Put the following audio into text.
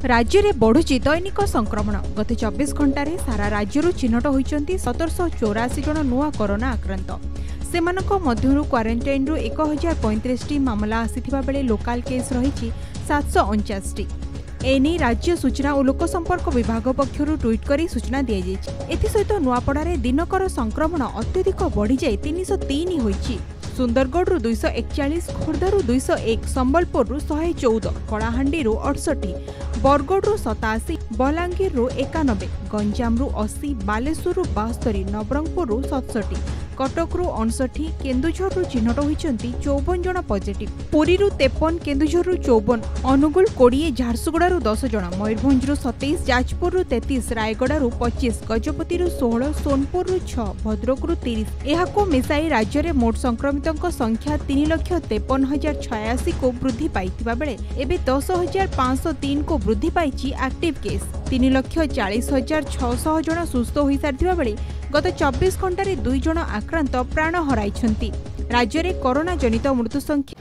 राज्य में बढ़ुची दैनिक संक्रमण गत 24 घंटे सारा राज्य चिन्हट होती 1784 जन नुआ कोरोना आक्रांत से मध्य क्वारंटाइन 1035 मामला आसीथिबा बेले लोकाल केस रही 749 एने राज्य सूचना और लोक संपर्क विभाग पक्षर ट्वीट कर सूचना दी जाइए। एसत नुआपड़े दिनकर संक्रमण अत्यधिक बढ़ी जाए 303 होइछि। सुंदरगढ़ 241, खोर्धारू 201, संबलपुर 114, कलाहांडी 68, बरगढ़ 87, बलांगीर 91, गंजाम 80, बालेश्वर 72, नवरंगपुर 67, कटक 59, केन्दुझर चिन्हट होती 54 जन पॉजिटिव, पुरी 53, केन्दुझर 54, अनुगुल 20, झारसुगुड़ा 10 जन, मयूरभंज 27, जाजपुर 33, रायगड़ा 25, गजपति 16, सोनपुर 6, भद्रक 30 यह मिसाई राज्य में मोट संक्रमित संख्या 3,53,086 को वृद्धि पाई बेले एबे 10,503 को वृद्धि पाई एक्टिव केस 3,40,600 जन सुस्थ हो सारी बेले गत 24 घंटे 2 जन आक्रांत प्राण हराई। राज्य में कोरोना जनित मृत्यु संख्या